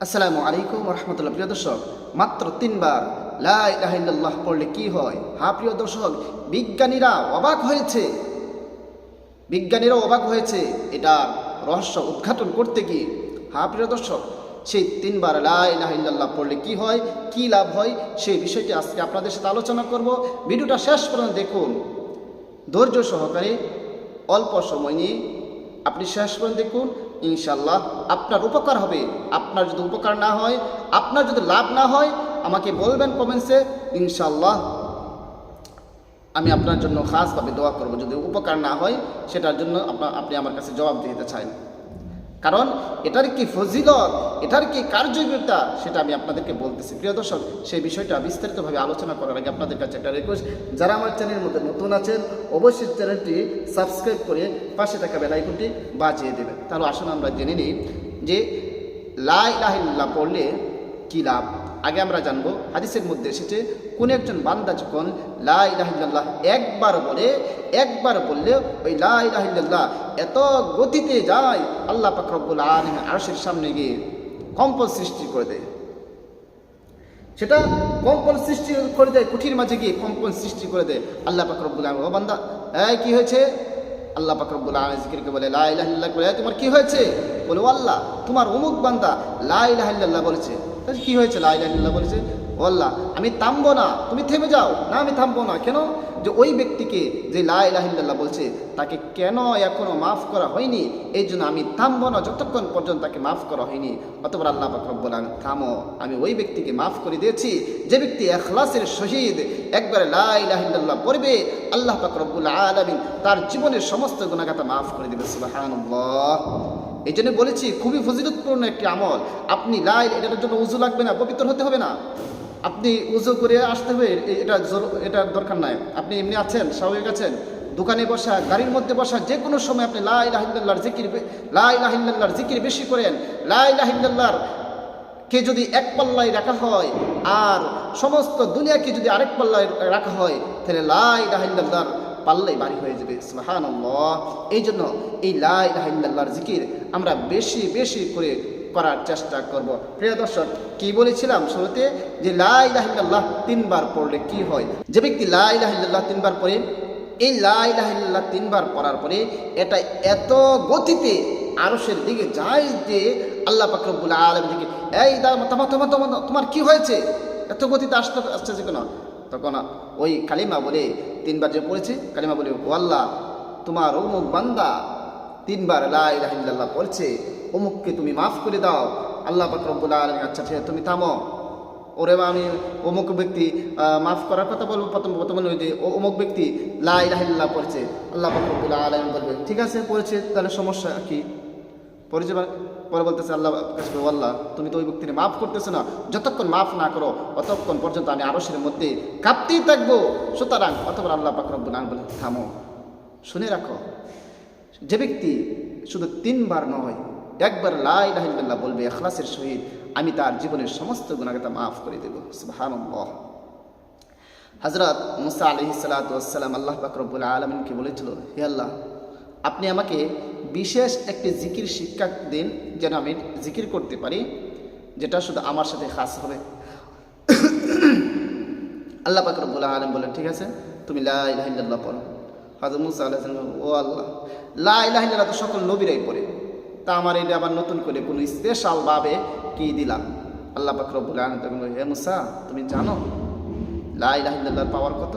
আসসালামু আলাইকুম রহমতুল্লাহ। প্রিয় দর্শক, মাত্র 3 বার লা ইলাহা ইল্লাল্লাহ পড়লে কি হয়? হ্যাঁ প্রিয় দর্শক, বিজ্ঞানীরা অবাক হয়েছে এটার রহস্য উদ্ঘাটন করতে গিয়ে। হ্যাঁ প্রিয় দর্শক, সেই 3 বার লা ইলাহা ইল্লাল্লাহ পড়লে কি হয়, কি লাভ হয়, সেই বিষয়টি আজকে আপনাদের সাথে আলোচনা করব। ভিডিওটা শেষ পর্যন্ত দেখুন, ধৈর্য সহকারে, অল্প সময় নিয়ে আপনি শেষ পর্যন্ত দেখুন। ইনশাল্লাহ আপনার উপকার হবে। আপনার যদি উপকার না হয়, আপনার যদি লাভ না হয়, আমাকে বলবেন কমেন্টসে। ইনশাল্লাহ আমি আপনার জন্য খাসভাবে দোয়া করব। যদি উপকার না হয়, সেটার জন্য আপনি আমার কাছে জবাব দিতে চান, কারণ এটার কি ফজিলত, এটার কি কার্যকারিতা, সেটা আমি আপনাদেরকে বলতেছি। প্রিয় দর্শক, সেই বিষয়টা বিস্তারিতভাবে আলোচনা করার আগে আপনাদের কাছে একটা রিকোয়েস্ট, যারা আমার চ্যানেলের মধ্যে নতুন আছেন অবশ্যই চ্যানেলটি সাবস্ক্রাইব করে পাশে থাকা বেল আইকনটি বাজিয়ে দেবেন। তাহলে আসুন আমরা জেনে নিই যে লা ইলাহা ইল্লাল্লাহ পড়লে কী লাভ। আগে আমরা জানবো, হাদিসের মধ্যে এসেছে কোন একজন বান্দা যখন লা ইলাহা ইল্লাল্লাহ একবার বললে ওই লা ইলাহা ইল্লাল্লাহ এত গতিতে যায়, আল্লাহ পাক রব্বুল আলামিন আরশের সামনে গিয়ে কম্পন সৃষ্টি করে দেয়। সেটা কম্পন সৃষ্টি করে দেয়, কুঠির মাঝে গিয়ে কম্পন সৃষ্টি করে দেয়। আল্লাহ পাক রব্বুল আলামিন, ও বান্দা কি হয়েছে? আল্লাহ পাক রব্বুল আলামিন জিকিরকে বলে লা ইলাহা ইল্লাল্লাহ বলে, তোমার কি হয়েছে? বলে, ও আল্লাহ, তোমার অমুক বান্দা লা ইলাহা ইল্লাল্লাহ বলেছে। কি হয়েছে? লা ইলাহা ইল্লাল্লাহ বলেছে। ও আল্লাহ, আমি থামবো না, তুমি থেমে যাও। না, আমি থামবো না। কেন? যে ওই ব্যক্তিকে যে লা ইলাহা ইল্লাল্লাহ বলছে তাকে কেন এখনো মাফ করা হয়নি, এই জন্য আমি থামবো না যতক্ষণ পর্যন্ত তাকে মাফ করা হয়নি। অতঃপর আল্লাহ পাক রব্বুল আলামিন, থামো, আমি ওই ব্যক্তিকে মাফ করে দিয়েছি যে ব্যক্তি ইখলাসের সহিত একবার লা ইলাহা ইল্লাল্লাহ পড়বে। আল্লাহ পাক রব্বুল আলামিন তার জীবনের সমস্ত গুনাহগাতা মাফ করে দেবে। সুবহানাল্লাহ। এই জন্য বলেছি, খুবই ফজিলতপূর্ণ একটি আমল। আপনি এটার জন্য উযু লাগবে না, পবিত্র হতে হবে না, আপনি উযু করে আসতে হবে, এটার দরকার নাই। আপনি এমনি আছেন, স্বাভাবিক আছেন, দোকানে বসা, গাড়ির মধ্যে বসা, যে কোনো সময় আপনি লা ইলাহা ইল্লাল্লাহর জিকির বেশি করেন। লা ইলাহা ইল্লাল্লাহর কে যদি এক পাল্লায় রাখা হয় আর সমস্ত দুনিয়াকে যদি আরেক পাল্লায় রাখা হয়, তাহলে লা ইলাহা ইল্লাল্লাহর পাল্লাই বাড়ি হয়ে যাবে। সুবহানাল্লাহ। এই জন্য এই লা ইলাহা ইল্লাল্লাহর জিকির আমরা বেশি বেশি করে করার চেষ্টা করব। প্রিয় দর্শক, কি বলেছিলাম শুরুতে, যে লা ইলাহা ইল্লাল্লাহ 3 বার পড়লে কি হয়? যে ব্যক্তি লা ইলাহা ইল্লাল্লাহ 3 বার পড়ে, এই লা ইলাহা ইল্লাল্লাহ 3 বার পড়ার পরে এটা এত গতিতে আরশের দিকে যায় যে আল্লাহ পাক রব্বুল আলামিন দিকে, এই তোমার কি হয়েছে? এত গতিতে আসতেছে কেন? তখন ওই কালিমা বলে 3 বার যে পড়েছে, কালিমা বলে, ও আল্লাহ, তোমার অমুক বান্দা 3 বার লা ইলাহা ইল্লাল্লাহ পড়ছে, অমুককে তুমি মাফ করে দাও। আল্লাহ পাক রব্বুল আলামিন, আচ্ছা ঠিক আছে, তুমি থামো। ওরে আমি অমুক ব্যক্তি মাফ করার কথা বলবো, প্রথমে ওই যে অমুক ব্যক্তি লা ইলাহা ইল্লাল্লাহ পড়ছে, আল্লাহ পাক রব্বুল আলামিন বলবে, ঠিক আছে পড়েছে, তাহলে সমস্যা কি? পড়েছে পরে বলতেছে আল্লাহ, আল্লাহ, তুমি তো ওই ব্যক্তিকে মাফ করতেছো না, যতক্ষণ মাফ না করো ততক্ষণ পর্যন্ত আমি আরশের মধ্যে কাঁপতেই থাকবো। সুতরাং অতঃপর আল্লাহ পাক রব্বুল আলামিন বলে, থামো। শুনে রাখো, যে ব্যক্তি শুধু 3 বার নয়, একবার লা ইলাহা ইল্লাল্লাহ বলবে ইখলাসের সহিত, আমি তার জীবনের সমস্ত গুনাহগাতা মাফ করে দেব। সুবহানাল্লাহ। হযরত মুসা আলাইহিস সালাতু ওয়াস সালাম আল্লাহ পাক রব্বুল আলামিনকে বলেছিল, হে আল্লাহ, আপনি আমাকে বিশেষ একটি জিকির শিক্ষা দিন, যেন আমি জিকির করতে পারি, যেটা শুধু আমার সাথে খাস হবে। আল্লাহ পাক রব্বুল আলামিন বলেন, ঠিক আছে, তুমি লা ইলাহা ইল্লাল্লাহ পড়ো। হযরত মুসা আলাইহিস সালাম, ও আল্লাহ, লা ইলাহা ইল্লাল্লাহ তো সকল নবীরাই পড়ে, তা আমার এটা আবার নতুন করে কোনো স্পেশাল ভাবে কি দিলাম? আল্লাহ পাক রব্বুল আলামিন তখন বলে, হে মুসা, তুমি জানো লা ইলাহা ইল্লাল্লাহর পাওয়ার কত?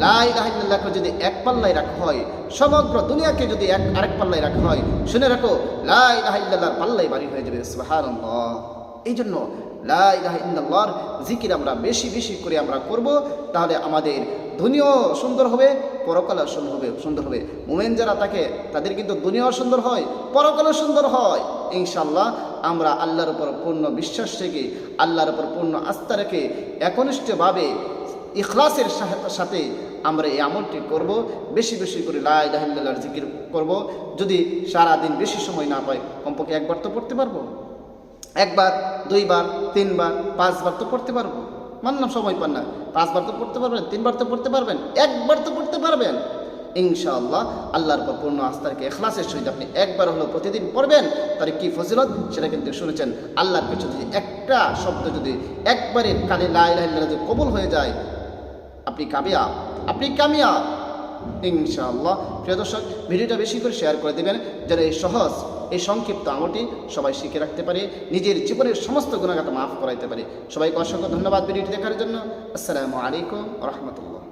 লা ইলাহা ইল্লাল্লাহকে যদি এক পাল্লায় রাখা হয়, সমগ্র দুনিয়াকে যদি আরেক পাল্লায় রাখা হয়, শুনে রাখো, লা ইলাহা ইল্লাল্লাহর পাল্লাই বাড়ি হয়ে যাবে। সুবহানাল্লাহ। এই জন্য লা ইলাহা ইল্লাল্লাহর জিকির আমরা বেশি বেশি করে আমরা করব, তাহলে আমাদের দুনিয়াও সুন্দর হবে, পরকালও সুন্দর হবে। মুমিন যারা থাকে তাদের কিন্তু দুনিয়াও সুন্দর হয়, পরকালও সুন্দর হয়। ইনশাআল্লাহ আমরা আল্লাহর উপর পূর্ণ বিশ্বাস রেখে, আল্লাহর উপর পূর্ণ আস্থা রেখে একনিষ্ঠভাবে ইখলাসের সাথে আমরা এই আমলটি করব, বেশি বেশি করে লা ইলাহা ইল্লাল্লাহর জিকির করব। যদি সারাদিন বেশি সময় না পাই, কমপক্ষে একবার তো পড়তে পারবো, 1 বার 2 বার 3 বার 5 বার তো পড়তে পারবো। মানলাম সময় পান না, 5 বার তো পড়তে পারবেন, 3 বার তো পড়তে পারবেন, 1 বার তো পড়তে পারবেন। ইনশাআল্লাহ আল্লাহর পর পূর্ণ আস্থা রেখে ইখলাসের সহিত আপনি একবার হলো প্রতিদিন পড়বেন, তার কি ফজিলত সেটা কিন্তু শুনেছেন। আল্লাহর কাছে যদি একটা শব্দ যদি একবারে কানে লা ইলাহা ইল্লাল্লাহ যদি কবুল হয়ে যায়, আপনি কামিয়াব, আপনি কামিয়াব ইনশাআল্লাহ। প্রিয় দর্শক, ভিডিওটা বেশি করে শেয়ার করে দেবেন, যেন এই সহজ এই সংক্ষিপ্ত আমলটি সবাই শিখে রাখতে পারে, নিজের জীবনের সমস্ত গুণাগত মাফ করাইতে পারে। সবাইকে অসংখ্য ধন্যবাদ ভিডিওটি দেখার জন্য। আসসালামু আলাইকুম ওয়া রাহমাতুল্লাহ।